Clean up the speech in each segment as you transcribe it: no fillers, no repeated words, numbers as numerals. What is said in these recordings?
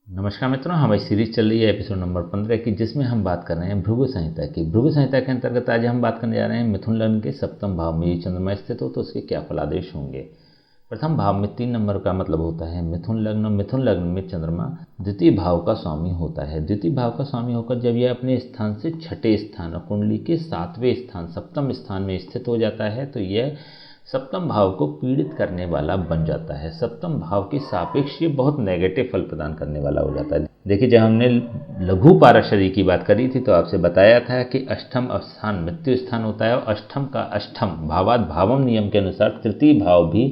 नमस्कार मित्रों, हमारी सीरीज चल रही है एपिसोड नंबर 15 की, जिसमें हम बात कर रहे हैं भृगु संहिता की। भृगु संहिता के अंतर्गत आज हम बात करने जा रहे हैं मिथुन लग्न के सप्तम भाव में ये चंद्रमा स्थित हो तो उसके क्या फलादेश होंगे। प्रथम भाव में 3 नंबर का मतलब होता है मिथुन लग्न। मिथुन लग्न में चंद्रमा द्वितीय भाव का स्वामी होता है। द्वितीय भाव का स्वामी होकर जब यह अपने स्थान से छठे स्थान और कुंडली के 7वें स्थान सप्तम स्थान में स्थित हो जाता है तो यह सप्तम भाव को पीड़ित करने वाला बन जाता है। सप्तम भाव के सापेक्ष ये बहुत नेगेटिव फल प्रदान करने वाला हो जाता है। देखिए, जब हमने लघु पाराशरी की बात करी थी तो आपसे बताया था कि अष्टम स्थान मृत्यु स्थान होता है और अष्टम का अष्टम भावाद भावम नियम के अनुसार तृतीय भाव भी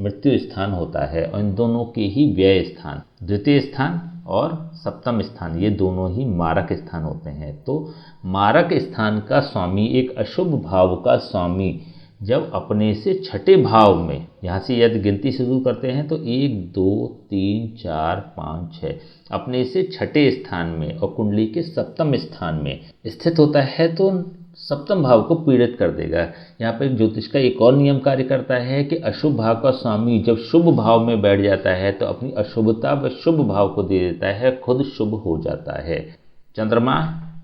मृत्यु स्थान होता है और इन दोनों के ही व्यय स्थान द्वितीय स्थान और सप्तम स्थान ये दोनों ही मारक स्थान होते हैं। तो मारक स्थान का स्वामी एक अशुभ भाव का स्वामी जब अपने से छठे भाव में, यहाँ से यदि गिनती शुरू करते हैं तो 1 2 3 4 5 6 अपने से छठे स्थान में और कुंडली के सप्तम स्थान में स्थित होता है तो सप्तम भाव को पीड़ित कर देगा। यहाँ पर ज्योतिष का एक और नियम कार्य करता है कि अशुभ भाव का स्वामी जब शुभ भाव में बैठ जाता है तो अपनी अशुभता व शुभ भाव को दे देता है, खुद शुभ हो जाता है। चंद्रमा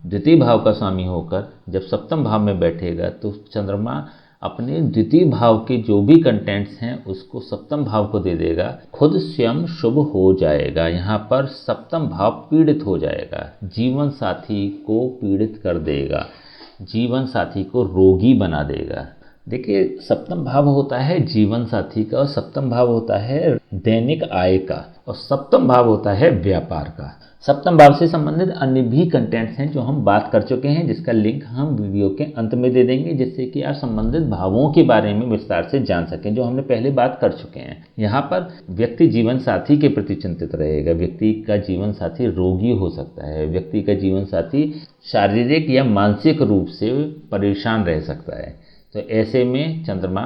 द्वितीय भाव का स्वामी होकर जब सप्तम भाव में बैठेगा तो चंद्रमा अपने द्वितीय भाव के जो भी कंटेंट्स हैं उसको सप्तम भाव को दे देगा, खुद स्वयं शुभ हो जाएगा। यहाँ पर सप्तम भाव पीड़ित हो जाएगा, जीवन साथी को पीड़ित कर देगा, जीवन साथी को रोगी बना देगा। देखिए, सप्तम भाव होता है जीवन साथी का और सप्तम भाव होता है दैनिक आय का और सप्तम भाव होता है व्यापार का। सप्तम भाव से संबंधित अन्य भी कंटेंट्स हैं जो हम बात कर चुके हैं, जिसका लिंक हम वीडियो के अंत में दे देंगे जिससे कि आप संबंधित भावों के बारे में विस्तार से जान सकें, जो हमने पहले बात कर चुके हैं। यहाँ पर व्यक्ति जीवन साथी के प्रति चिंतित रहेगा, व्यक्ति का जीवन साथी रोगी हो सकता है, व्यक्ति का जीवन साथी शारीरिक या मानसिक रूप से परेशान रह सकता है। तो ऐसे में चंद्रमा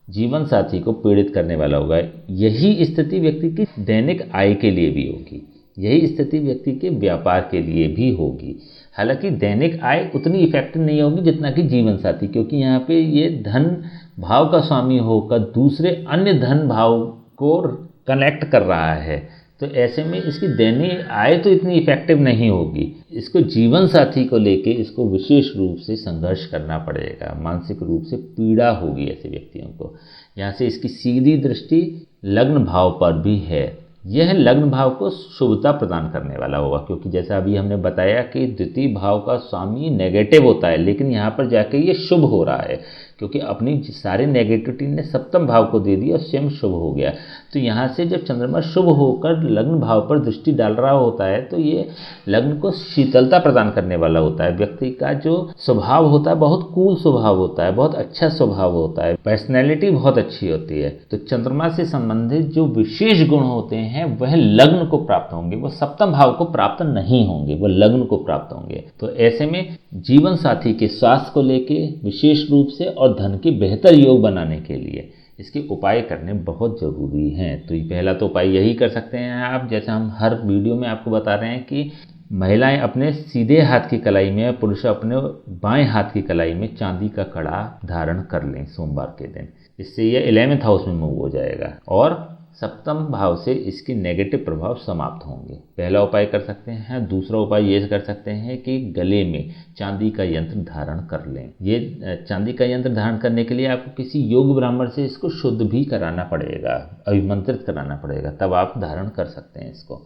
जीवन साथी को पीड़ित करने वाला होगा। यही स्थिति व्यक्ति की दैनिक आय के लिए भी होगी, यही स्थिति व्यक्ति के व्यापार के लिए भी होगी। हालांकि दैनिक आय उतनी इफेक्टिव नहीं होगी जितना कि जीवन साथी, क्योंकि यहाँ पे ये धन भाव का स्वामी होकर दूसरे अन्य धन भाव को कनेक्ट कर रहा है। तो ऐसे में इसकी दैनिक आय तो इतनी इफेक्टिव नहीं होगी। इसको जीवन साथी को लेके इसको विशेष रूप से संघर्ष करना पड़ेगा, मानसिक रूप से पीड़ा होगी ऐसे व्यक्तियों को। यहाँ से इसकी सीधी दृष्टि लग्न भाव पर भी है। यह लग्न भाव को शुभता प्रदान करने वाला होगा, क्योंकि जैसा अभी हमने बताया कि द्वितीय भाव का स्वामी नेगेटिव होता है, लेकिन यहाँ पर जाके ये शुभ हो रहा है क्योंकि अपनी सारे नेगेटिविटी ने सप्तम भाव को दे दी और स्वयं शुभ हो गया। तो यहाँ से जब चंद्रमा शुभ होकर लग्न भाव पर दृष्टि डाल रहा होता है तो ये लग्न को शीतलता प्रदान करने वाला होता है। व्यक्ति का जो स्वभाव होता है बहुत कूल स्वभाव होता है, बहुत अच्छा स्वभाव होता है, पर्सनैलिटी बहुत अच्छी होती है। तो चंद्रमा से संबंधित जो विशेष गुण होते हैं वह लग्न को प्राप्त होंगे, वह सप्तम भाव को प्राप्त नहीं होंगे, वह लग्न को प्राप्त होंगे। तो ऐसे में जीवन साथी के स्वास्थ्य को लेके विशेष रूप से और धन के बेहतर योग बनाने के लिए इसके उपाय करने बहुत ज़रूरी हैं। तो पहला तो उपाय यही कर सकते हैं आप, जैसे हम हर वीडियो में आपको बता रहे हैं कि महिलाएं अपने सीधे हाथ की कलाई में, पुरुष अपने बाएं हाथ की कलाई में चांदी का कड़ा धारण कर लें सोमवार के दिन। इससे यह 11th हाउस में मूव हो जाएगा और सप्तम भाव से इसके नेगेटिव प्रभाव समाप्त होंगे। पहला उपाय कर सकते हैं। दूसरा उपाय ये कर सकते हैं कि गले में चांदी का यंत्र धारण कर लें। ये चांदी का यंत्र धारण करने के लिए आपको किसी योग ब्राह्मण से इसको शुद्ध भी कराना पड़ेगा, अभिमंत्रित कराना पड़ेगा, तब आप धारण कर सकते हैं इसको।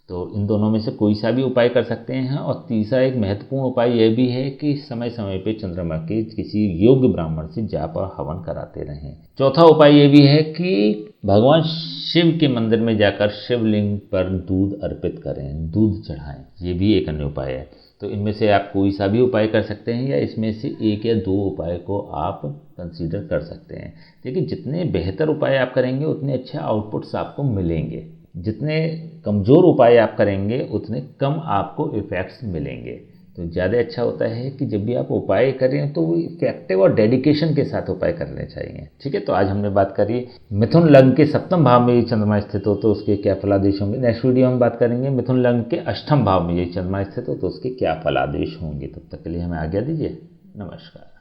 तो इन दोनों में से कोई सा भी उपाय कर सकते हैं। और तीसरा एक महत्वपूर्ण उपाय यह भी है कि समय समय पे चंद्रमा के किसी योग्य ब्राह्मण से जाप और हवन कराते रहें। चौथा उपाय यह भी है कि भगवान शिव के मंदिर में जाकर शिवलिंग पर दूध अर्पित करें, दूध चढ़ाएं। ये भी एक अन्य उपाय है। तो इनमें से आप कोई सा भी उपाय कर सकते हैं या इसमें से 1 या 2 उपाय को आप कंसीडर कर सकते हैं। देखिए, जितने बेहतर उपाय आप करेंगे उतने अच्छे आउटपुट्स आपको मिलेंगे, जितने कमज़ोर उपाय आप करेंगे उतने कम आपको इफ़ेक्ट्स मिलेंगे। तो ज़्यादा अच्छा होता है कि जब भी आप उपाय करें तो वो इफेक्टिव और डेडिकेशन के साथ उपाय करने चाहिए। ठीक है, तो आज हमने बात करी मिथुन लग्न के सप्तम भाव में ये चंद्रमा स्थित हो तो उसके क्या फलादेश होंगे। नेक्स्ट वीडियो में बात करेंगे मिथुन लग्न के अष्टम भाव में ये चंद्रमा स्थित हो तो उसके क्या फलादेश होंगे। तब तक के लिए हमें आज्ञा दीजिए। नमस्कार।